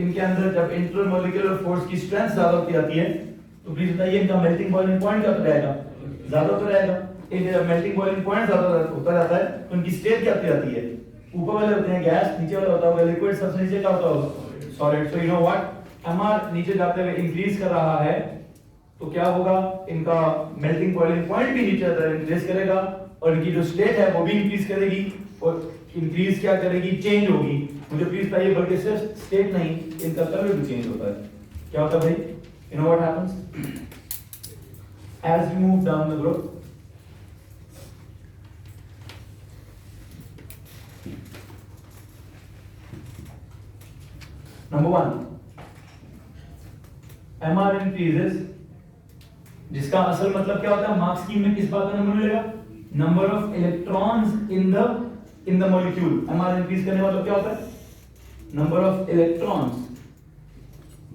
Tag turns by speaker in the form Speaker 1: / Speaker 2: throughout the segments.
Speaker 1: इनके अंदर जब इंटरमोलिकुलर फोर्स की स्ट्रेंथ ज्यादा होती जाती है तो प्लीज बताइए इनका मेल्टिंग बॉइलिंग पॉइंट क्या रहेगा, ज्यादा तो रहेगा। एक मेल्टिंग बॉइलिंग पॉइंट ज्यादा होता जाता है तो उनकी स्टेट क्या होती जाती है, ऊपर वाले होते हैं गैस, नीचे वाला होता होगा लिक्विड, सबसे नीचे क्या होता होगा solid. So you know what, mr नीचे जाते हुए इंक्रीज कर रहा है तो क्या होगा, इनका मेल्टिंग बॉइलिंग पॉइंट भी नीचे इंक्रीज करेगा और इनकी जो स्टेट है वो भी इंक्रीज करेगी और इंक्रीज क्या करेगी, चेंज होगी। मुझे प्लीज बताइए, बल्कि सिर्फ स्टेट नहीं इनका कलर भी चेंज होता है। क्या होता है भाई, you know what happens as we move down the group. Number 1, mr increases, जिसका असल मतलब क्या होता है, मार्क्स स्कीम में किस बात का नंबर मिलेगा, number of electrons in the molecule. mr increase करने मतलब क्या होता है, number of electrons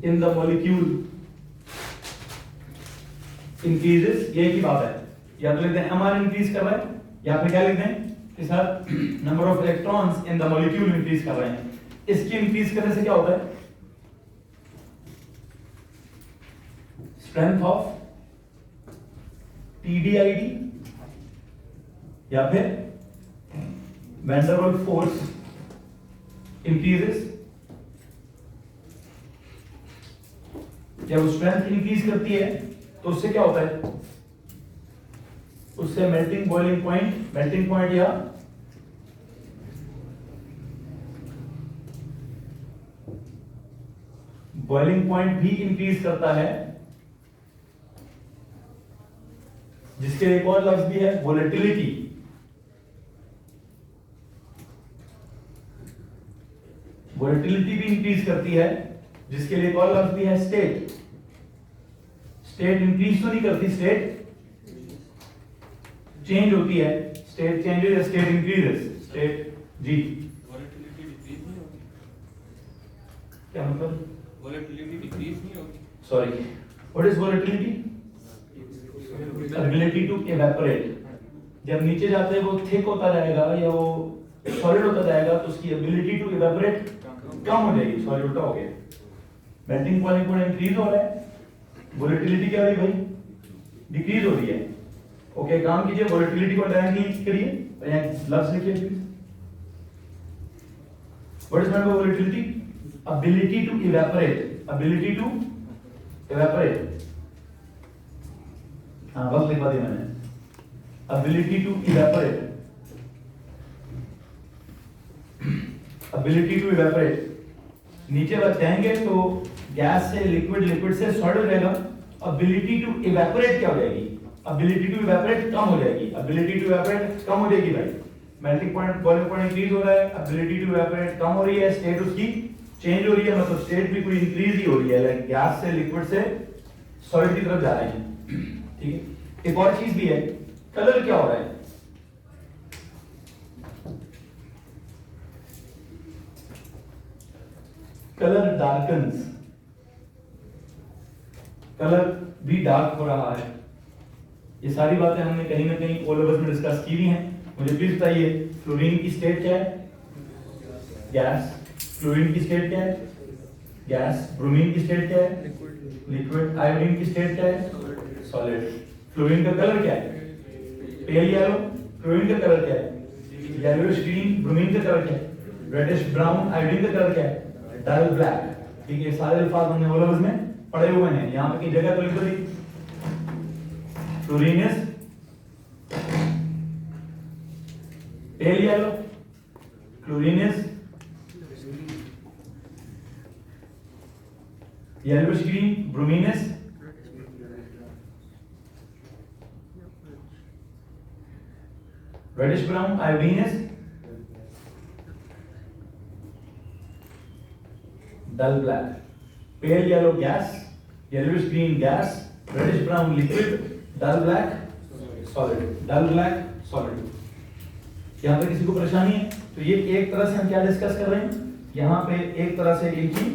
Speaker 1: in the molecule increases, ये की बात है। या तो लिखते हैं mr इंक्रीज कर रहा है या फिर क्या लिखते हैं कि sir number of electrons in the molecule increase कर रहे हैं। इसकी इंक्रीज करने से क्या होता है, स्ट्रेंथ ऑफ TDID या फिर van der Waals force increases. जब वो स्ट्रेंथ इंक्रीज करती है तो उससे क्या होता है, उससे मेल्टिंग पॉइंट या बॉइलिंग पॉइंट भी इंक्रीज करता है, जिसके एक और लफ्ज भी है वोलेटिलिटी। वोलेटिलिटी भी इंक्रीज करती है, जिसके लिए एक और लफ्ज भी है स्टेट। स्टेट इंक्रीज तो नहीं करती, स्टेट चेंज होती है, स्टेट चेंजेस या स्टेट इंक्रीजेस, स्टेट जी।
Speaker 2: वोलेटिलिटी डिक्रीज नहीं होगी,
Speaker 1: क्या मतलब,
Speaker 2: वोलेटिलिटी डिक्रीज नहीं होगी,
Speaker 1: sorry what is volatility, ability to evaporate. जब नीचे जाते हैं वो थिक होता जाएगा या वो सॉलिड होता जाएगा तो उसकी एबिलिटी टू इवेपोरेट कम हो जाएगी, सॉलिड उल्टा हो गया। मेल्टिंग पॉइंट पूरा इंक्रीज हो रहा है, वोलेटिलिटी क्या हो रही है भाई, डिक्रीज हो रही है। ओके, काम कीजिए, वोलेटिलिटी को डायरेक्टली करिए और यहां लफ्ज लिखिए please. What is mean by volatility, ability to evaporate, ability to evaporate. हाँ बस लिखवा दिया मैंने, ability to evaporate, ability to evaporate. नीचे बच जाएंगे तो गैस से लिक्विड, लिक्विड से सॉलिड हो जाएगा। एबिलिटी टू इवेपोरेट क्या हो जाएगी, एबिलिटी टू इवेपोरेट कम हो जाएगी, एबिलिटी टू इवेपोरेट कम हो जाएगी भाई। Melting point, boiling point increase हो रहा है, एबिलिटी टू इवेपोरेट कम हो रही है, स्टेट उसकी चेंज हो रही है, मतलब स्टेट भी कोई इंक्रीज ही हो रही है, लाइक गैस से लिक्विड से सॉलिड की तरफ जा रहे हैं। ठीक है, एक और चीज भी है, कलर क्या हो रहा है, कलर डार्कन्स, कलर भी डार्क हो रहा है। ये सारी बातें हमने कहीं ना कहीं ओ लेवल्स में डिस्कस की हुई हैं। मुझे प्लीज बताइए, फ्लोरीन की स्टेट क्या है, गैस। फ्लोरीन की स्टेट क्या है, गैस। ब्रोमीन की स्टेट क्या है, लिक्विड। आयोडीन की स्टेट क्या है, सॉलिड। फ्लोरीन का कलर क्या है, पेल येलो। फ्लोरीन का कलर क्या है, येलोइश ग्रीन। ब्रोमीन का कलर क्या है, रेडिश ब्राउन। आयोडीन का कलर क्या है, डल ब्लैक। ठीक है, सारे अल्फाज हमने ओ लेवल्स में पढ़े हुए हैं, यहां पे की जगह तो लिख दो। Fluorine is pale yellow, chlorine is yellowish green, bromine is reddish brown, iodine is dull black. Pale yellow gas, yellowish green gas, reddish brown liquid, dull black solid, dull black solid. यहाँ पे किसी को परेशानी है तो ये एक तरह से हम क्या डिस्कस कर रहे हैं, यहाँ पे एक तरह से इनकी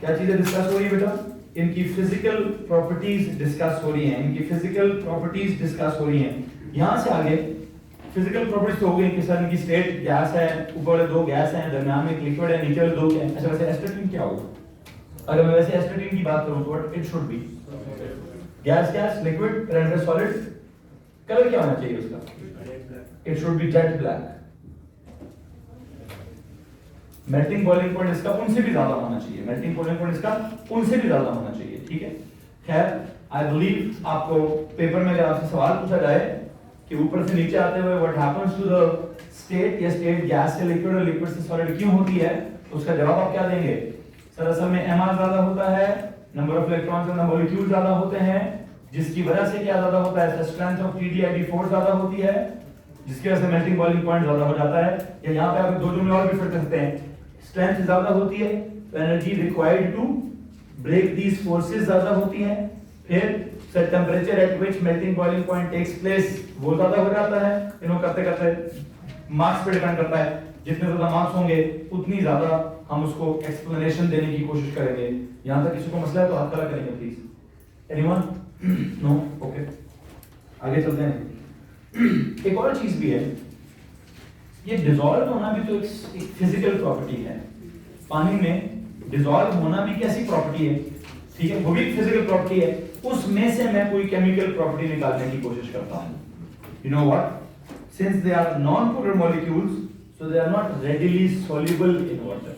Speaker 1: क्या चीजें डिस्कस हो रही है बेटा, इनकी फिजिकल प्रॉपर्टीज डिस्कस हो रही हैं, इनकी फिजिकल प्रॉपर्टीज डिस्कस हो रही हैं। यहां से आगे फिजिकल प्रॉपर्टीज तो हो गई कि सर इनकी स्टेट गैस है, ऊपर वाले दो गैस हैं, दरमियान में एक लिक्विड है, नीचे वाले दो क्या है। अच्छा वैसे एस्टेटिन क्या होगा, अगर मैं वैसे एस्टेटिन की बात करूं तो what it should be, gas gas liquid render solid, colour क्या होना चाहिए उसका, it should be jet black. Melting boiling point इसका उनसे भी ज्यादा होना चाहिए, मेल्टिंग बॉइलिंग पॉइंट इसका उनसे भी ज्यादा होना चाहिए, ठीक है। खैर आई बिलीव आपको पेपर में अगर आपसे सवाल पूछा जाए कि ऊपर से नीचे आते हुए what happens to the state, या स्टेट गैस से लिक्विड और लिक्विड से सॉलिड क्यों होती है, तो उसका जवाब आप क्या देंगे, सर असल में mr ज्यादा होता है, number of electrons in the molecule ज्यादा होते हैं, जिसकी वजह से क्या ज्यादा होता है, स्ट्रेंथ ऑफ TdId फोर्स ज्यादा होती है, जिसकी वजह से मेल्टिंग बॉइलिंग पॉइंट ज्यादा हो जाता है। या यहाँ पे आप दो जुमले और भी फिट कर सकते हैं, स्ट्रेंथ ज्यादा होती है तो energy required to break these forces ज्यादा होती है, फिर sir temperature at which melting boiling point takes place वो ज्यादा हो जाता है। इनको करते करते मार्क्स पे डिपेंड करता है, जितने ज्यादा मार्क्स होंगे उतनी ज्यादा हम उसको एक्सप्लेनेशन देने की कोशिश करेंगे। यहां तक किसी को मसला है तो हाथ खड़ा करेंगे प्लीज। एनीवन? नो? ओके, आगे चलते हैं। एक और चीज भी है, ये डिसॉल्व होना भी तो एक फिजिकल प्रॉपर्टी है। पानी में डिसॉल्व होना भी कैसी प्रॉपर्टी है, ठीक है, वो भी फिजिकल प्रॉपर्टी है। उसमें से मैं कोई केमिकल प्रॉपर्टी निकालने की कोशिश करता हूं। You know what, since they are non polar molecules so they are not readily soluble in water.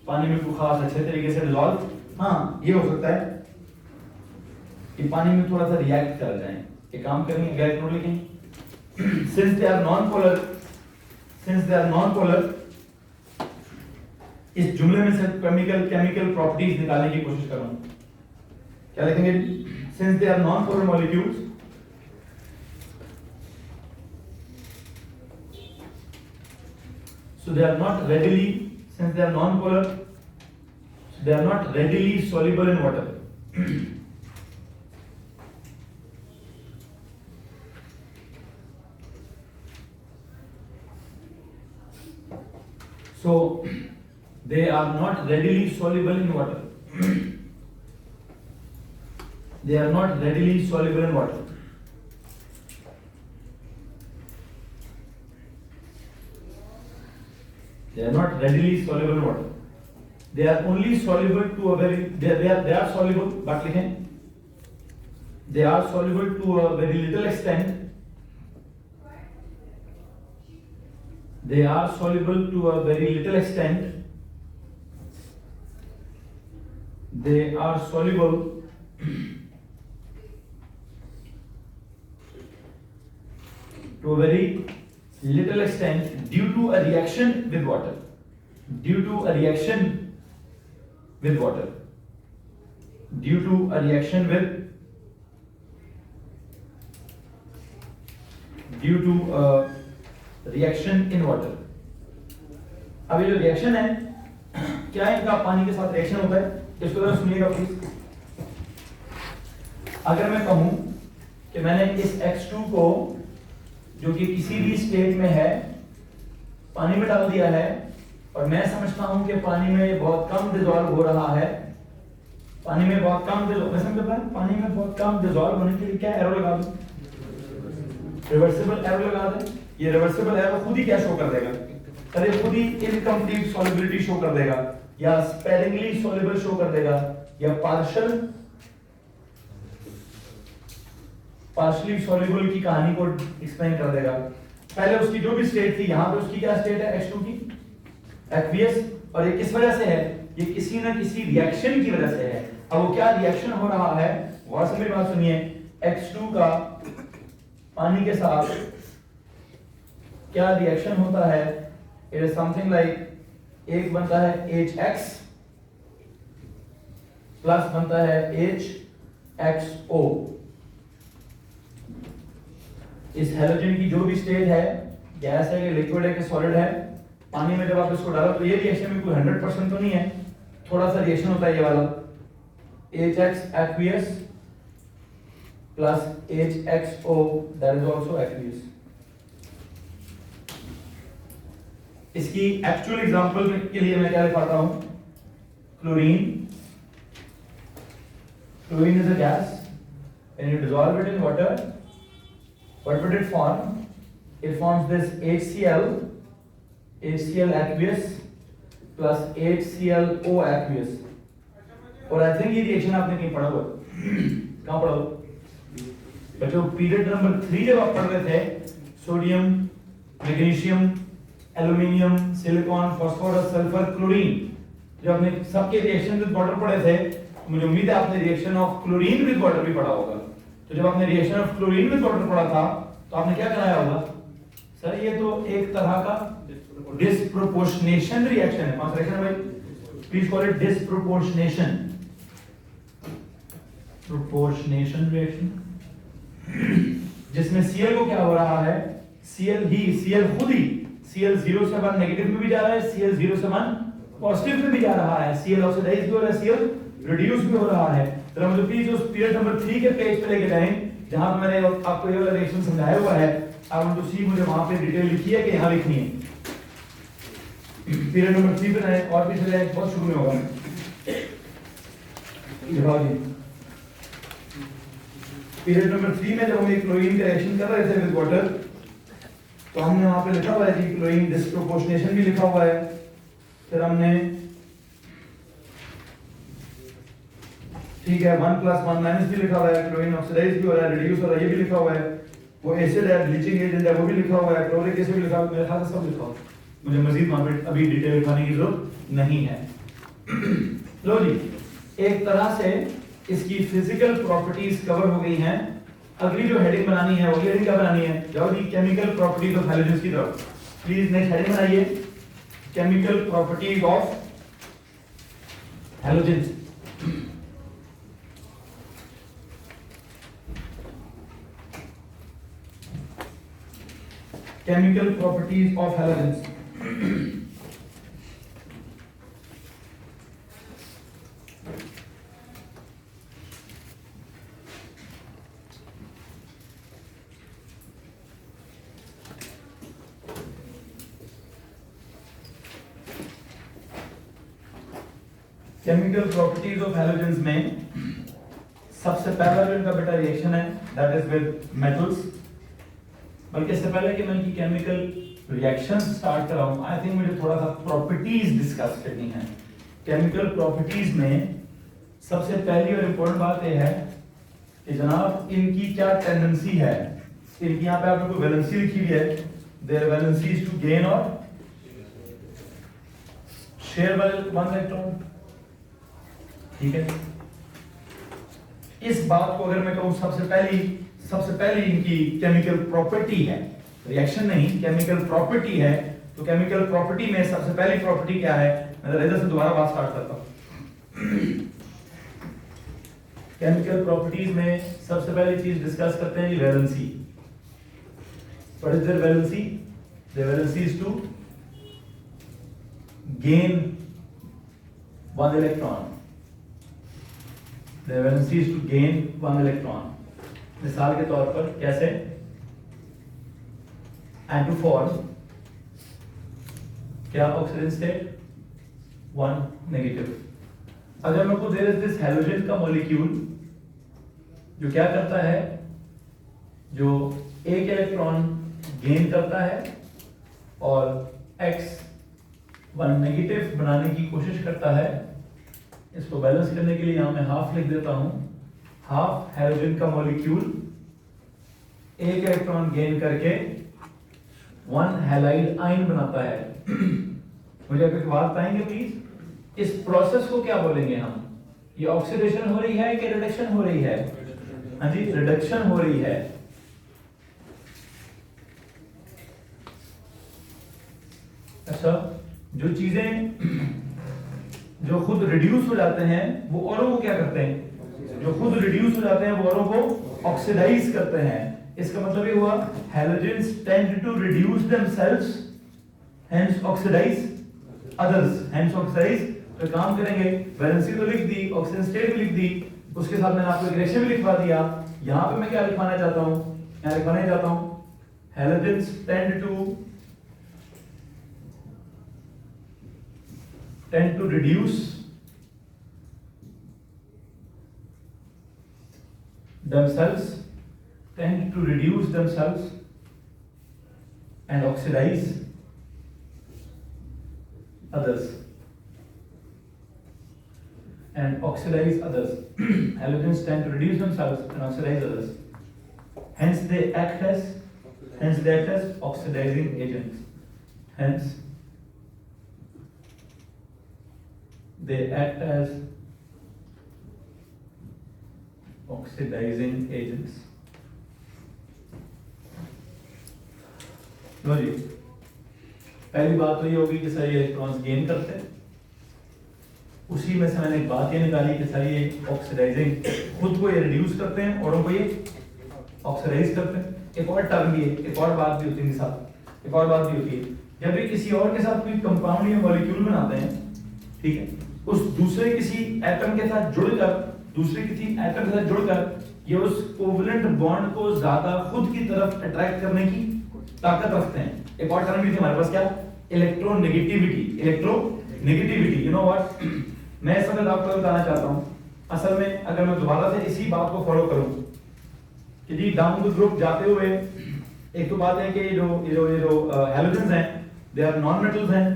Speaker 1: पानी में कोई खास अच्छे तरीके से डिसॉल्व, हाँ ये हो सकता है कि पानी में थोड़ा सा रिएक्ट कर जाएं। एक काम करेंगे, गैस नोट लिखेंगे, since they are non polar, इस जुमले में से केमिकल प्रॉपर्टीज निकालने की कोशिश कर रहा हूं। क्या लिखेंगे, since they are non polar molecules so they are not readily, since they are non-polar, so they are not readily soluble in water. So they are not readily soluble in water. They are not readily soluble in water. They are not readily soluble in water. They are only soluble to a very, they are soluble, but लिखें, they are soluble to a very little extent. They are soluble to a very little extent. They are soluble to a very little extent due to a reaction with water. Due to a reaction with water. Due to a reaction with. Due to a reaction in water. अब ये जो reaction है, क्या इनका पानी के साथ reaction होता है, इसको जरा सुनिएगा प्लीज। अगर मैं कहूं कि मैंने इस X2 को जो कि किसी भी स्टेट में है पानी में डाल दिया है, और मैं समझता हूं कि पानी में बहुत कम डिसॉल्व हो रहा है, पानी में बहुत कम डिसॉल्व, पानी में बहुत कम डिसॉल्व होने के लिए क्या एरो लगा दूं, रिवर्सिबल एरो लगा दें। ये रिवर्सिबल एरो खुद ही क्या शो कर देगा, अरे खुद ही इनकम्प्लीट सॉल्युबिलिटी शो कर देगा, या स्पेरिंगली सॉल्युबल शो कर देगा, या पार्शियली सॉल्युबल की कहानी को एक्सप्लेन कर देगा। पहले उसकी जो भी स्टेट थी, यहां पे उसकी क्या स्टेट है, H2 की एक्वियस, और ये किस वजह से है, ये किसी ना किसी रिएक्शन की वजह से है। अब वो क्या रिएक्शन हो रहा है, गौर से मेरी बात सुनिए, X2 का पानी के साथ क्या रिएक्शन होता है, इट इज समथिंग लाइक, एक बनता है HX प्लस बनता है HXO। इस हैलोजन की जो भी स्टेट है, गैस है कि लिक्विड है कि सॉलिड है, पानी में जब आप इसको डालो तो ये रिएक्शन में कोई 100% तो नहीं है, थोड़ा सा रिएक्शन होता है ये वाला, HX aqueous plus HXO that is also aqueous। इसकी एक्चुअल एग्जांपल के लिए मैं क्या लिखाता हूं, chlorine. Chlorine is a gas. When you dissolve it in water, what would it form? It forms this HCl aqueous plus HClO aqueous. और I think ये reaction आपने कहीं पढ़ा हुआ है। कहाँ पढ़ा हुआ बच्चों? पीरियड नंबर 3 जब आप पढ़ रहे थे, sodium, magnesium, aluminium, silicon, phosphorus, sulphur, chlorine, जब आपने सबके रिएक्शन विद वाटर पढ़े थे, तो मुझे उम्मीद है आपने reaction of chlorine with water भी पढ़ा होगा। तो जब आपने reaction of chlorine with water पढ़ा था, तो आपने क्या कराया होगा? सर ये तो एक तरह का डिस्प्रोपोर्शनेशन रिएक्शन है। कौन सा रिएक्शन है भाई? Please call it disproportionation. Proportionation reaction, जिसमें Cl को क्या हो रहा है? Cl खुद ही Cl 0 से 1 नेगेटिव में भी जा रहा है, Cl 0 से 1 पॉजिटिव में भी जा रहा है, Cl ऑक्सीडाइज भी हो रहा है, Cl रिड्यूस भी हो रहा है। तो मुझे प्लीज उस पीरियड नंबर 3 के पेज पे लेके जाएं जहां पे मैंने आपको ये वाला रिएक्शन समझाया हुआ है। आप उनको सी मुझे वहां पे डिटेल लिखी है कि यहां लिखनी है। पीरियड नंबर 3 पे जाएं और पीछे जाएं, बहुत शुरू में होगा। दिखाओ जी। पीरियड नंबर 3 में जब हम एक क्लोरीन का रिएक्शन कर रहे थे विद वाटर, तो हमने वहां पे लिखा हुआ है कि क्लोरीन डिस्प्रोपोर्शनेशन भी लिखा हुआ है। फिर हमने ठीक है 1 + 1 माइनस भी लिखा हुआ है, क्लोरीन ऑक्सीडाइज भी हो रहा है, रिड्यूस हो रहा है, ये भी लिखा हुआ है। वो एसिड है, ब्लीचिंग एजेंट है, वो भी लिखा हुआ है, क्लोरिक एसिड भी लिखा हुआ है, मेरे ख्याल से सब लिखा हुआ है। मुझे मजीद वहां पे अभी डिटेल लिखवाने की जरूरत नहीं है। लो जी, एक तरह से इसकी फिजिकल प्रॉपर्टीज कवर हो गई हैं। अगली जो हेडिंग बनानी है, वो हेडिंग क्या बनानी है? जाओ जी, केमिकल प्रॉपर्टीज ऑफ हैलोजेंस की तरफ। प्लीज नेक्स्ट हेडिंग बनाइए, chemical properties of halogens. Chemical properties of halogens. Chemical properties of halogens में सबसे पहला जो इनका बेटा रिएक्शन है, that is with metals। बल्कि इससे पहले कि मैं इनकी केमिकल रिएक्शन स्टार्ट कराऊं, आई थिंक मुझे थोड़ा सा प्रॉपर्टीज डिस्कस करनी है। केमिकल प्रॉपर्टीज में सबसे पहली और इंपॉर्टेंट बात यह है कि जनाब इनकी क्या टेंडेंसी है। इनकी यहाँ पे आपको वैलेंसी लिखी हुई है, their valency is to gain और शेयर वन इलेक्ट्रॉन। ठीक है, इस बात को अगर मैं कहूं सबसे पहली इनकी केमिकल प्रॉपर्टी है, रिएक्शन नहीं, केमिकल प्रॉपर्टी है। तो केमिकल प्रॉपर्टी में सबसे पहली प्रॉपर्टी क्या है? मैं इधर से दोबारा बात स्टार्ट करता हूं। केमिकल प्रॉपर्टीज में सबसे पहली चीज डिस्कस करते हैं, valency. What is their valency? Their valency is to gain one electron. Their valency is to gain one electron. मिसाल के तौर पर कैसे? एंड टू फॉर्म क्या? Oxygen state 1 negative. अगर मैं को देयर इज दिस हैलोजन का मॉलिक्यूल जो क्या करता है, जो एक इलेक्ट्रॉन गेन करता है और x 1 नेगेटिव बनाने की कोशिश करता है। इसको बैलेंस करने के लिए यहां मैं हाफ लिख देता हूं। हाफ हैलोजन का मॉलिक्यूल एक इलेक्ट्रॉन गेन करके 1 हैलाइड आयन बनाता है। मुझे अगर बात बताएंगे प्लीज, इस प्रोसेस को क्या बोलेंगे हम? ये ऑक्सीडेशन हो रही है कि रिडक्शन हो रही है? हाँ जी, रिडक्शन हो रही है। अच्छा, जो चीजें जो खुद रिड्यूस हो जाते हैं वो औरों को क्या करते हैं? जो खुद रिड्यूस हो जाते हैं वो औरों को ऑक्सीडाइज करते हैं। इसका मतलब ये हुआ halogens tend to reduce themselves, hence oxidise others, hence oxidise. तो काम करेंगे, वैलेंसी तो लिख दी, ऑक्सीजन स्टेट भी लिख दी, उसके साथ मैंने आपको एक रिएक्शन भी लिखवा दिया। यहां पे मैं क्या लिखवाना चाहता हूं? यहां लिखवाना चाहता हूं halogens tend to reduce themselves and oxidize others. and oxidize others. Halogens tend to reduce themselves and oxidize others. Hence they act as oxidizing agents. Hence they act as oxidizing agents. लो जी, पहली बात तो ये होगी कि sir ये electrons gain करते हैं। उसी में से मैंने एक बात ये निकाली कि सर ये ऑक्सीडाइजिंग, खुद को ये रिड्यूस करते हैं और उनको ये ऑक्सीडाइज करते हैं। एक और टर्म भी है, एक और बात भी होती है इनके साथ, एक और बात भी होती है जब भी किसी और के साथ कोई कंपाउंड या मॉलिक्यूल बनाते हैं, ठीक है, उस दूसरे किसी एटम के साथ जुड़कर, दूसरे किसी एटम के साथ जुड़कर ये उस कोवलेंट बॉन्ड को ज्यादा खुद की तरफ अट्रैक्ट करने की ताकत रखते हैं। एक और टर्म भी थी हमारे पास, क्या? Electronegativity. Electronegativity, you know what, मैं इस वक्त आपको बताना चाहता हूं, असल में अगर मैं दोबारा से इसी बात को फॉलो करूं कि जी डाउन द ग्रुप जाते हुए, एक तो बात है कि जो हैलोजेंस हैं दे आर नॉन मेटल्स हैं,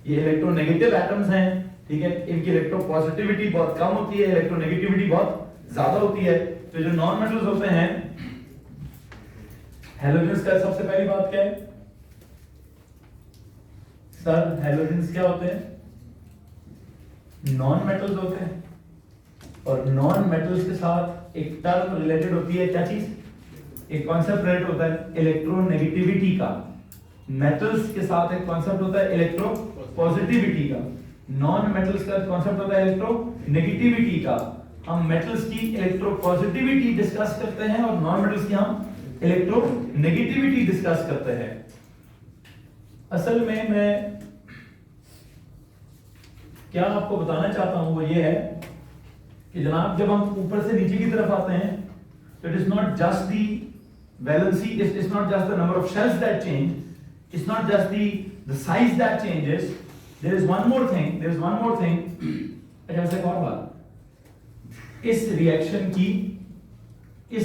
Speaker 1: ये इलेक्ट्रोनेगेटिव एटम्स हैं, ठीक है, इनकी इलेक्ट्रोपॉजिटिविटी बहुत कम होती है, इलेक्ट्रोनेगेटिविटी बहुत ज्यादा होती है। तो जो नॉन मेटल्स होते हैं हैलोजेंस का, सबसे पहली बात क्या है सर? हैलोजेंस क्या होते हैं? नॉन मेटल्स होते हैं, और नॉन मेटल्स के साथ एक टर्म रिलेटेड होती है, क्या चीज? एक कॉन्सेप्ट रिलेटेड होता है इलेक्ट्रोनेगेटिविटी का। मेटल्स के साथ एक कॉन्सेप्ट होता है इलेक्ट्रोपॉजिटिविटी का, नॉन मेटल्स का कॉन्सेप्ट होता है इलेक्ट्रोनेगेटिविटी का। हम मेटल्स की इलेक्ट्रोपॉजिटिविटी डिस्कस करते हैं और नॉन मेटल्स की हम इलेक्ट्रोनेगेटिविटी डिस्कस करते हैं। असल में मैं क्या आपको बताना चाहता हूं वो ये है कि जनाब जब हम ऊपर से नीचे की तरफ आते हैं तो it is not just the valency, it is not just the number of shells that change, it's not just the size that changes, there is one more thing. अच्छा, वैसे एक और बात, इस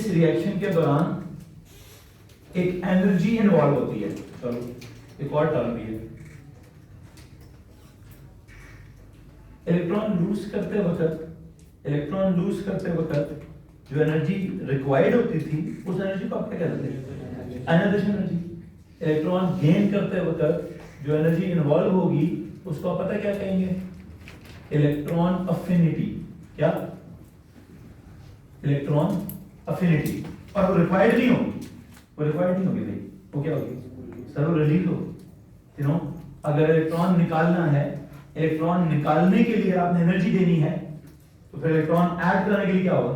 Speaker 1: रिएक्शन के दौरान एक एनर्जी इन्वॉल्व होती है। चलो एक और टर्म भी है, इलेक्ट्रॉन लूज करते वक्त जो एनर्जी रिक्वायर्ड होती थी उस एनर्जी को आप क्या कहते हैं? Ionization energy. इलेक्ट्रॉन गेन करते वक्त जो एनर्जी इन्वॉल्व होगी उसको आप पता क्या कहेंगे? Electron affinity. क्या? Electron affinity. और वो रिक्वायर्ड नहीं होगी भाई, वो क्या होगी? सर वो रिलीज हो, यू नो, अगर इलेक्ट्रॉन निकालना है, इलेक्ट्रॉन निकालने के लिए आपने एनर्जी देनी है, तो फिर इलेक्ट्रॉन ऐड करने के लिए क्या होगा?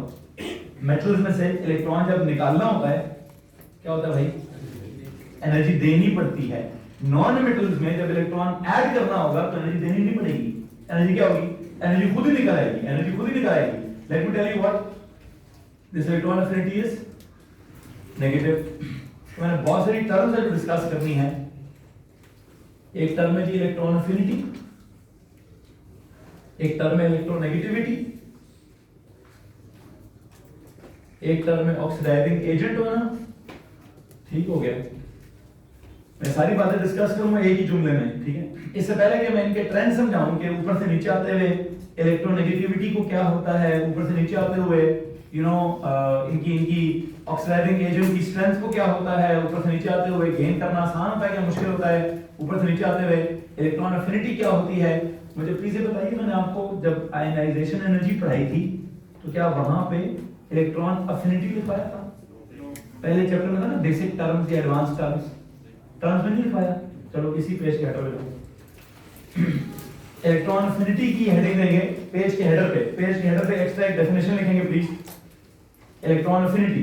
Speaker 1: मेटल्स में से इलेक्ट्रॉन जब निकालना होता है क्या होता है भाई? एनर्जी देनी पड़ती है। नॉन मेटल्स में जब इलेक्ट्रॉन ऐड करना होगा तो एनर्जी देनी नहीं पड़ेगी। एनर्जी क्या होगी? एनर्जी खुद ही निकल आएगी। Let me tell you what this electron affinity is negative. मैंने बहुत सारी टर्म्स है जो डिस्कस करनी है। एक टर्म है जी इलेक्ट्रॉन अफिनिटी, एक टर्म है इलेक्ट्रोनेगेटिविटी, एक टर्म है ऑक्सीडाइजिंग एजेंट होना। ठीक हो गया, मैं सारी बातें डिस्कस करूंगा एक ही जुमले में, ठीक है। इससे पहले कि मैं इनके ट्रेंड समझाऊं कि ऊपर से नीचे आते हुए इलेक्ट्रोनेगेटिविटी को क्या होता है, ऊपर से नीचे आते हुए इनकी ऑक्सीडाइजिंग एजेंट की स्ट्रेंथ को क्या होता है, ऊपर से नीचे आते हुए गेन करना आसान होता है क्या मुश्किल होता है, ऊपर से नीचे आते हुए इलेक्ट्रॉन अफिनिटी क्या होती है। मुझे प्लीज ये बताइए, मैंने आपको जब आयनाइजेशन एनर्जी पढ़ाई थी तो क्या वहां पे इलेक्ट्रॉन अफिनिटी लिखवाया था? पहले चैप्टर में था ना, बेसिक टर्म्स या एडवांस टर्म्स में नहीं लिखवाया। चलो इसी पेज के हेडर पे इलेक्ट्रॉन अफिनिटी की हेडिंग देंगे पेज के हेडर पे एक्स्ट्रा एक डेफिनेशन लिखेंगे please. Electron affinity,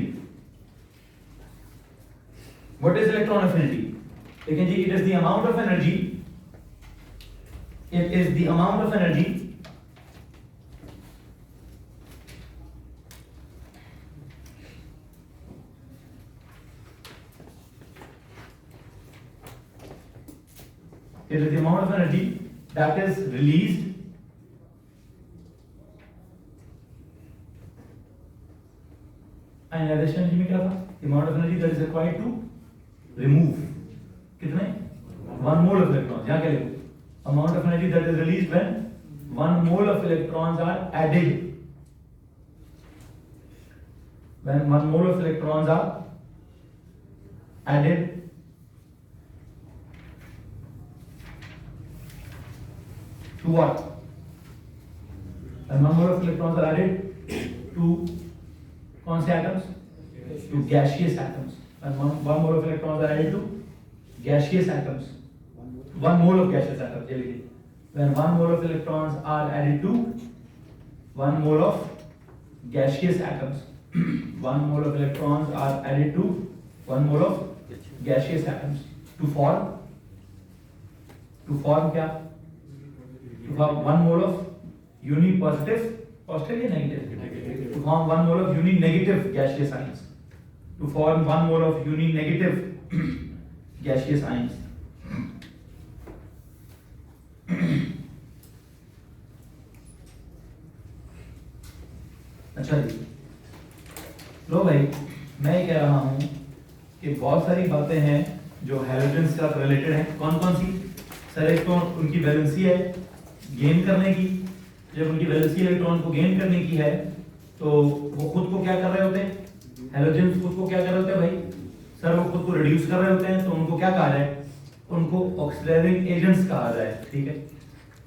Speaker 1: what is electron affinity? लेकिन जी it is the amount of energy, it is the amount of energy that is released ionization energy में क्या था? amount of energy that is required to remove कितने? 1 mole of electrons। यहां क्या लिखो? amount of energy that is released when 1 mole of electrons are added, when 1 mole of electrons are added to what? When 1 mole of electrons are added to कौन से atoms? To gaseous atoms. When 1 mole of electrons are added to gaseous atoms. 1 mole of gaseous atoms. ये लिखिए. When 1 mole of electrons are added to 1 mole of gaseous atoms. 1 mole of electrons are added to 1 mole of gaseous atoms to form क्या? To form 1 mole of unipositive, positive या negative? To form 1 mole of uninegative gaseous ions. To form 1 mole of uninegative gaseous ions. अच्छा जी, लो भाई, मैं ये कह रहा हूं कि बहुत सारी बातें हैं जो हैलोजेंस के साथ रिलेटेड है। कौन कौन सी? सर एक तो उनकी वैलेंसी है गेन करने की। जब उनकी वैलेंसी इलेक्ट्रॉन को गेन करने की है तो वो खुद को क्या कर रहे होते हैं? हैलोजेंस खुद को क्या कर रहे होते हैं भाई? सर वो खुद को रिड्यूस कर रहे होते हैं, तो उनको क्या कहा जाए? उनको ऑक्सीडाइजिंग एजेंट्स कहा जाए। ठीक है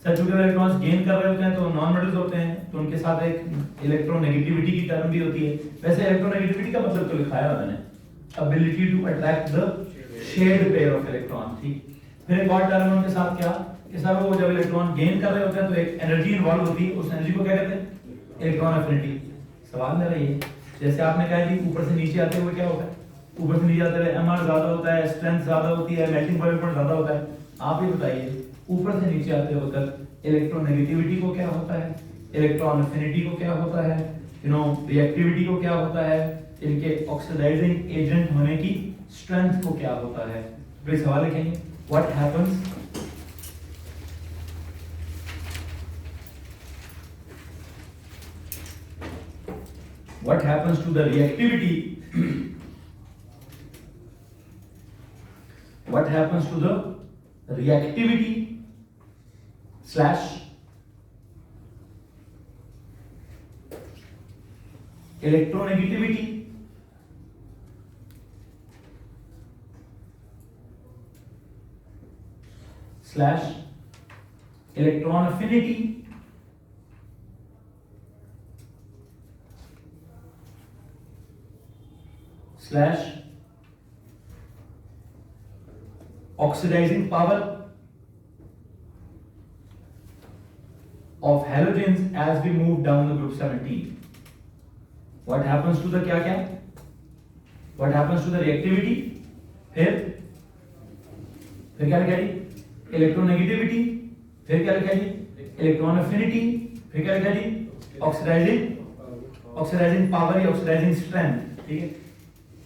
Speaker 1: सर, चूंकि इलेक्ट्रॉन्स गेन कर रहे होते हैं तो नॉन मेटल्स होते हैं, तो उनके साथ एक इलेक्ट्रोनेगेटिविटी की टर्म भी होती है। वैसे इलेक्ट्रोनेगेटिविटी का मतलब तो लिखाया मैंने, ability to attract the shared pair of electron. ठीक, फिर एक और टर्म उनके साथ क्या कि सर वो जब इलेक्ट्रॉन गेन कर रहे होते हैं तो एक एनर्जी इन्वॉल्व होती है, उस एनर्जी को क्या कहते हैं? Electron affinity. सवाल मेरा ये, जैसे आपने कहा कि ऊपर से नीचे आते हुए क्या होता है? ऊपर से नीचे आते हुए एमआर ज्यादा होता है, स्ट्रेंथ ज्यादा होती है, मेल्टिंग पॉइंट ज्यादा होता है। आप ये बताइए ऊपर से नीचे आते वक्त इलेक्ट्रोनेगेटिविटी को क्या होता है, इलेक्ट्रॉन एफिनिटी को क्या होता है, रिएक्टिविटी को क्या होता है, इनके ऑक्सीडाइजिंग एजेंट होने की स्ट्रेंथ को क्या होता है? प्लीज सवाल लिखेंगे, what happens what happens to the reactivity, what happens to the reactivity slash electronegativity slash electron affinity slash oxidizing power of halogens as we move down the group 17. What happens to the क्या? What happens to the reactivity? फिर क्या लिखा जी? Electronegativity. फिर क्या लिखा जी? Electron affinity. फिर क्या लिखा जी? ऑक्सीडाइजिंग पावर या ऑक्सीडाइजिंग स्ट्रेंथ। ठीक है,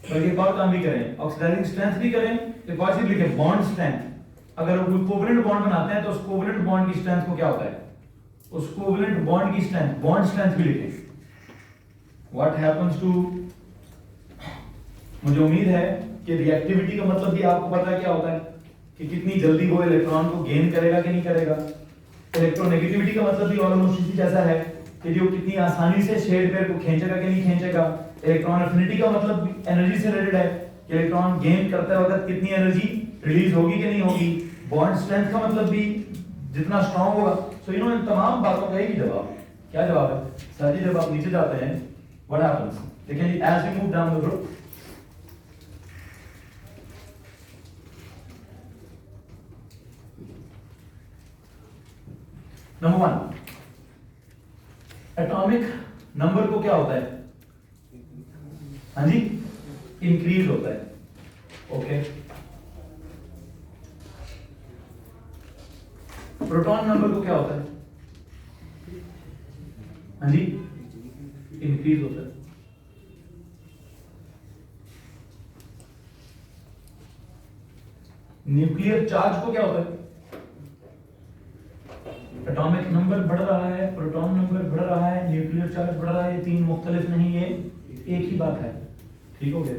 Speaker 1: बल्कि एक और काम भी करें, ऑक्सीडाइजिंग स्ट्रेंथ भी करें, एक और चीज लिखें बॉन्ड स्ट्रेंथ। अगर कोई कोवेलेंट बॉन्ड बनाते हैं तो उस कोवेलेंट बॉन्ड की स्ट्रेंथ को क्या होता है? उस कोवेलेंट बॉन्ड की स्ट्रेंथ, बॉन्ड स्ट्रेंथ भी लिखें। व्हाट हैपेंस टू, मुझे उम्मीद है कि रिएक्टिविटी का मतलब भी आपको पता है क्या होता है कि कितनी जल्दी वो इलेक्ट्रॉन को गेन करेगा कि नहीं करेगा। इलेक्ट्रोनेगेटिविटी का मतलब भी ऑलमोस्ट इसी जैसा है कि जो कितनी आसानी से शेड पेयर को खींचेगा कि नहीं खींचेगा। इलेक्ट्रॉन एफिनिटी का मतलब एनर्जी से रिलेटेड है कि इलेक्ट्रॉन गेन करते वक्त कितनी एनर्जी रिलीज होगी कि नहीं होगी। बॉन्ड स्ट्रेंथ का मतलब भी जितना स्ट्रांग होगा। सो इन तमाम बातों का ही जवाब क्या जवाब है? सर जी जब आप नीचे जाते हैं व्हाट हैपेंस, देखिए जी, as we move down the group number 1, atomic number को क्या होता है? हाँ जी, इंक्रीज होता है। ओके, प्रोटॉन नंबर को क्या होता है? हाँ जी, इंक्रीज होता है। न्यूक्लियर चार्ज को क्या होता है? एटॉमिक नंबर बढ़ रहा है, प्रोटॉन नंबर बढ़ रहा है, न्यूक्लियर चार्ज बढ़ रहा है। ये तीन मुख्तलिफ नहीं, ये एक ही बात है। ठीक हो गया।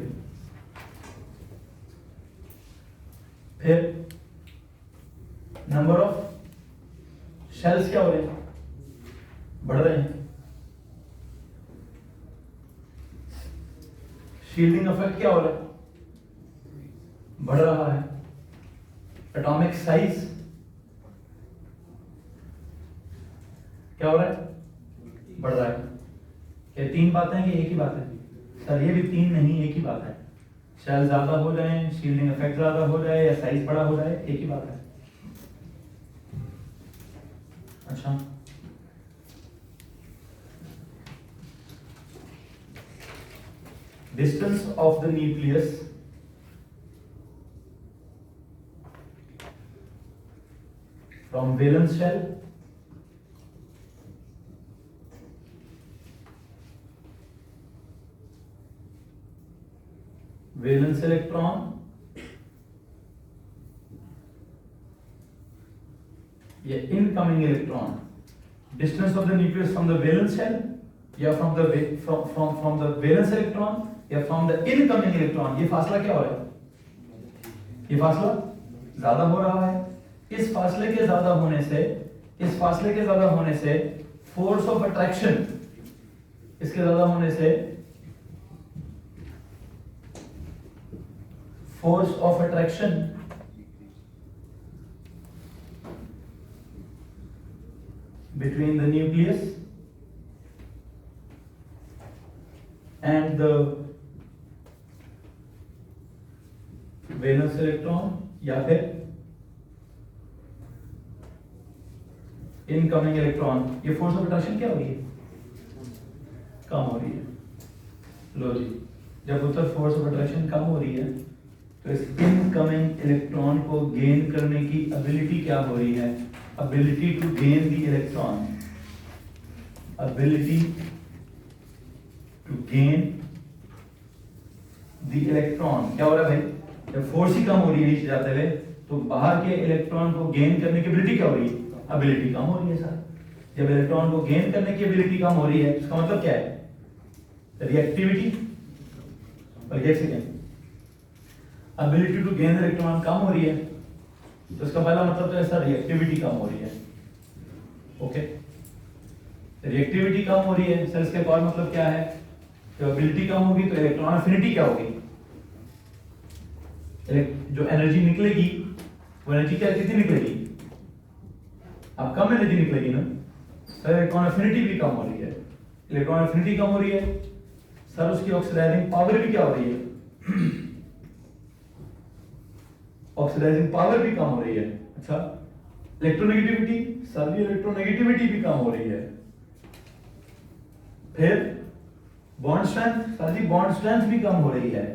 Speaker 1: फिर नंबर ऑफ शेल्स क्या हो रहे हैं? बढ़ रहे हैं। शील्डिंग इफेक्ट क्या हो रहा है? बढ़ रहा है। एटॉमिक साइज क्या हो रहा है? बढ़ रहा है। ये तीन बातें हैं कि एक ही बात है? सर ये भी तीन नहीं, एक ही बात है। शेल ज्यादा हो जाए, शील्डिंग इफेक्ट ज्यादा हो जाए या साइज बड़ा हो जाए, एक ही बात है। अच्छा, distance of the nucleus from valence shell valence electron या incoming electron, distance of the nucleus from the valence shell या from the valence electron या from the incoming electron, ये फासला क्या हो रहा है? ये फासला ज्यादा हो रहा है। इस फासले के ज्यादा होने से फोर्स ऑफ अट्रैक्शन, इसके ज्यादा होने से force of attraction between the nucleus and the valence electron या फिर इनकमिंग इलेक्ट्रॉन, ये फोर्स ऑफ अट्रैक्शन क्या हो रही है? कम हो रही है। लो जी, जब उधर फोर्स ऑफ अट्रैक्शन कम हो रही है तो इस इनकमिंग इलेक्ट्रॉन को गेन करने की एबिलिटी क्या हो रही है? ability to gain the electron, ability to gain the electron क्या हो रहा है भाई? जब फोर्स ही कम हो रही है नीचे जाते हुए तो बाहर के इलेक्ट्रॉन को गेन करने की एबिलिटी क्या हो रही है? एबिलिटी कम हो रही है सर। जब इलेक्ट्रॉन को गेन करने की एबिलिटी कम हो रही है इसका मतलब क्या है? रिएक्टिविटी, और एक second, ability to gain electron कम हो रही है तो इसका पहला मतलब तो ऐसा रिएक्टिविटी कम हो रही है। ओके, रिएक्टिविटी कम हो रही है सर, इसके बाद मतलब क्या है? जब एबिलिटी कम होगी तो इलेक्ट्रॉन एफिनिटी क्या होगी? जो एनर्जी निकलेगी वो एनर्जी क्या कितनी निकलेगी? अब कम एनर्जी निकलेगी ना सर। इलेक्ट्रॉन एफिनिटी भी कम हो रही है। इलेक्ट्रॉन एफिनिटी कम हो रही है सर, उसकी ऑक्सीडाइजिंग पावर भी क्या हो रही है? ऑक्सीडाइजिंग पावर भी कम हो रही है। अच्छा, इलेक्ट्रोनेगेटिविटी सर, भी इलेक्ट्रोनेगेटिविटी भी कम हो रही है। फिर बॉन्ड स्ट्रेंथ सर जी, बॉन्ड स्ट्रेंथ भी कम हो रही है।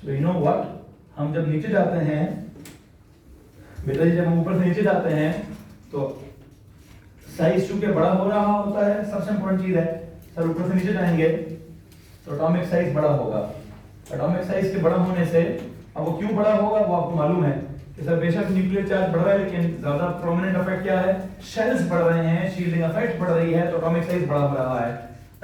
Speaker 1: सो यू नो व्हाट, हम जब नीचे जाते हैं बेटा जी, जब हम ऊपर से नीचे जाते हैं तो साइज चूंकि बड़ा हो रहा होता है, सबसे इंपॉर्टेंट चीज है सर, ऊपर से नीचे जाएंगे तो एटॉमिक साइज बड़ा होगा। एटॉमिक साइज के बड़ा होने से, अब वो क्यों बड़ा होगा वो आपको मालूम है कि सर बेशक न्यूक्लियर चार्ज बढ़ रहा है लेकिन ज्यादा प्रोमिनेंट इफेक्ट क्या है? शेल्स बढ़ रहे हैं, शील्डिंग इफेक्ट बढ़ रही है तो एटॉमिक साइज बड़ा हो रहा है।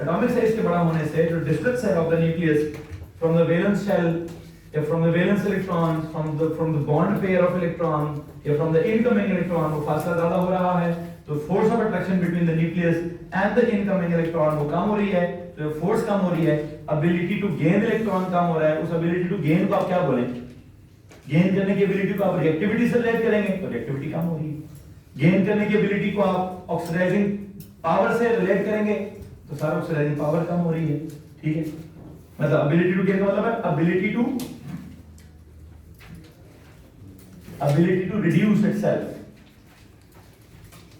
Speaker 1: एटॉमिक साइज के बड़ा होने से जो डिस्टेंस है of the nucleus from the valence shell या from the valence electron, from the bond pair of electron या फ्रॉम द इनकमिंग इलेक्ट्रॉन, वो फासला ज्यादा हो रहा है तो force of attraction between the nucleus and the incoming electron वो कम हो रही है। तो फोर्स कम हो रही है, एबिलिटी टू गेन इलेक्ट्रॉन कम हो रहा है। उस एबिलिटी टू गेन को आप क्या बोलें? गेन करने की एबिलिटी को आप रिएक्टिविटी से रिलेट करेंगे तो रिएक्टिविटी कम होगी। गेन करने की एबिलिटी को आप ऑक्सीडाइजिंग पावर से रिलेट करेंगे तो सारा ऑक्सीडाइजिंग पावर कम हो रही है। ठीक है, मतलब एबिलिटी टू गेन का मतलब है ability to reduce itself,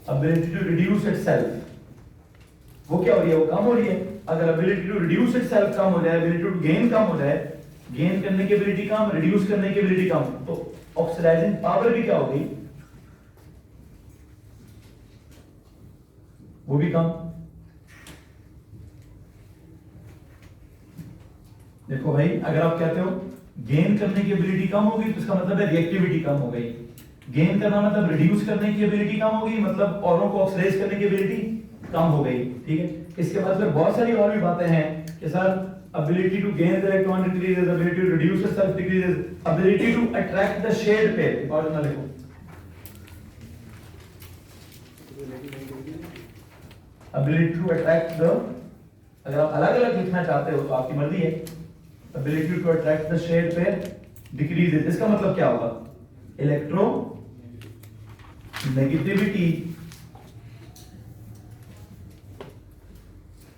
Speaker 1: ability to reduce itself वो क्या हो रही है? वो कम हो रही है। अगर एबिलिटी टू रिड्यूस इटसेल्फ कम हो जाए, एबिलिटी टू गेन कम हो जाए, गेन करने की एबिलिटी कम, रिड्यूस करने की एबिलिटी कम, तो ऑक्सीडाइजिंग पावर भी क्या होगी? वो भी कम। देखो भाई, अगर आप कहते हो गेन करने की एबिलिटी कम होगी तो इसका मतलब है रिएक्टिविटी कम हो गई। गेन करना मतलब रिड्यूस करने की एबिलिटी कम होगी, मतलब औरों को ऑक्सीडाइज करने की एबिलिटी कम हो गई। ठीक है, इसके बाद फिर बहुत सारी और भी बातें हैं कि sir ability to gain the electron decreases, ability to reduce itself decreases, ability to attract the shared pair। और ना लिखो ability to attract the, अगर आप अलग अलग लिखना चाहते हो तो आपकी मर्जी है, ability to attract the shared pair decreases। इसका मतलब क्या होगा, electronegativity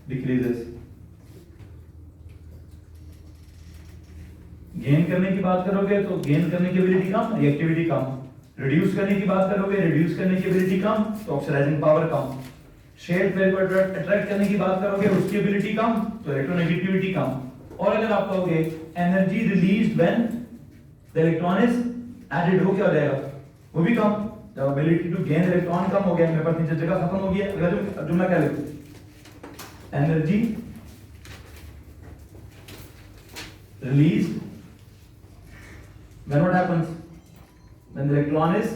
Speaker 1: decreases। गेन करने की बात करोगे तो गेन करने की एबिलिटी कम, रिएक्टिविटी कम। रिड्यूस करने की बात करोगे, रिड्यूस करने की एबिलिटी कम तो ऑक्सीडाइजिंग पावर कम। शेड पेयर को अट्रैक्ट करने की बात करोगे, उसकी एबिलिटी कम तो इलेक्ट्रोनेगेटिविटी कम। और अगर आप कहोगे energy released when the electron is added, हो क्या हो जाएगा, वो भी कम। जब एबिलिटी टू गेन इलेक्ट्रॉन कम हो गया, मेरे पास नीचे जगह खत्म हो गई है, अगर जुमला क्या लिखूं, energy released when what happens, when the electron is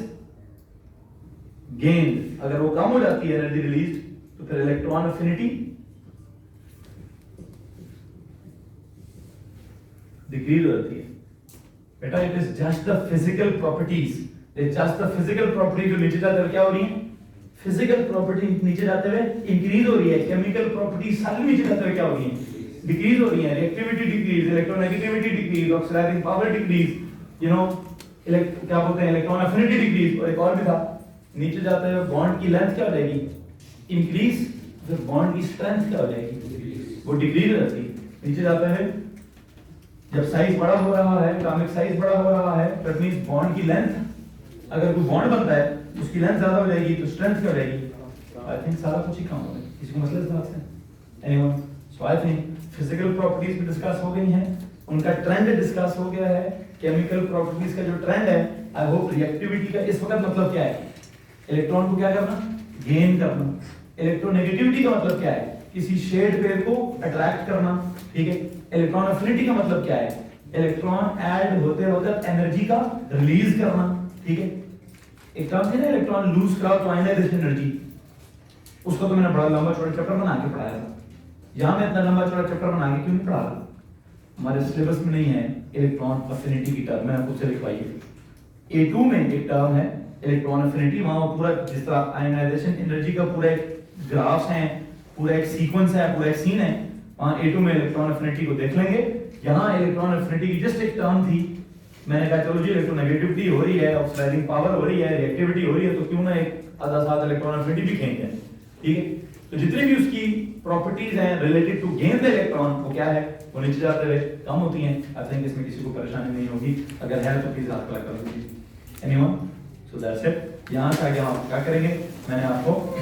Speaker 1: gained, अगर वो कम हो जाती है एनर्जी रिलीज तो फिर इलेक्ट्रॉन अफिनिटी डिक्रीज हो जाती है। बेटा it is just the physical properties, it just the physical property जो नीचे जाते हुए क्या हो रही है, फिजिकल प्रॉपर्टी नीचे जाते हुए इंक्रीज हो रही है, केमिकल प्रॉपर्टी सारी नीचे जाते हुए क्या हो रही है, डिक्रीज हो रही है। Reactivity decrease, electronegativity decrease, oxidising power decrease, you know क्या बोलते हैं, इलेक्ट्रॉन अफिनिटी डिक्रीज। और एक और भी था, नीचे जाते हुए बॉन्ड की लेंथ क्या हो जाएगी, इंक्रीज, फिर बॉन्ड की स्ट्रेंथ क्या हो जाएगी, वो डिक्रीज हो जाती है। नीचे जाते हुए जब साइज बड़ा हो रहा है, एटॉमिक साइज बड़ा हो रहा है, दैट मींस बॉन्ड की लेंथ, अगर कोई बॉन्ड बनता है उसकी लेंथ ज्यादा हो जाएगी तो स्ट्रेंथ क्या हो जाएगी। आई थिंक सारा कुछ ही काम हो गया, किसी को मसला इस बात से? Anyone, so I think physical properties भी डिस्कस हो गई हैं, उनका ट्रेंड डिस्कस हो गया है, केमिकल प्रॉपर्टीज का जो ट्रेंड है। आई होप रिएक्टिविटी का इस वक्त मतलब क्या है, इलेक्ट्रॉन को क्या करना, गेन करना। इलेक्ट्रोनेगेटिविटी का मतलब क्या है, किसी शेड पेयर को अट्रैक्ट करना, ठीक है। इलेक्ट्रॉन अफिनिटी का मतलब क्या है, इलेक्ट्रॉन ऐड होते वक्त एनर्जी का रिलीज करना, ठीक है। एक टर्म थी ना इलेक्ट्रॉन लूज कराओ तो आयनाइजेशन एनर्जी, उसको तो मैंने बड़ा लंबा चौड़ा चैप्टर बना के पढ़ाया था। यहां मैं इतना लंबा चौड़ा चैप्टर बना के क्यों नहीं पढ़ा रहा, हमारे सिलेबस में नहीं है इलेक्ट्रॉन अफिनिटी की टर्म, मैंने आपको लिखवाई है। A2 में एक टर्म है इलेक्ट्रॉन अफिनिटी, वहां वो पूरा जिस तरह आयनाइजेशन एनर्जी का पूरा एक ग्राफ है, पूरा एक सीक्वेंस है, पूरा एक सीन है, वहां A2 में इलेक्ट्रॉन अफिनिटी को देख लेंगे। यहाँ इलेक्ट्रॉन अफिनिटी की जस्ट एक टर्म थी, मैंने कहा चलो जी इलेक्ट्रोनेगेटिविटी हो रही है, ऑक्सीडाइजिंग पावर हो रही है, रिएक्टिविटी हो रही है, तो क्यों ना एक आधा साथ इलेक्ट्रॉन अफिनिटी भी खींचते हैं, ठीक है। तो जितनी भी उसकी प्रॉपर्टीज हैं related to gain the electron, वो क्या है, वो नीचे जाते हुए कम होती हैं। आई थिंक इसमें किसी को परेशानी नहीं होगी, अगर है तो प्लीज हाथ खड़ा कर दीजिए। Anyone, so that's it. यहाँ से आगे हम क्या करेंगे, मैंने आपको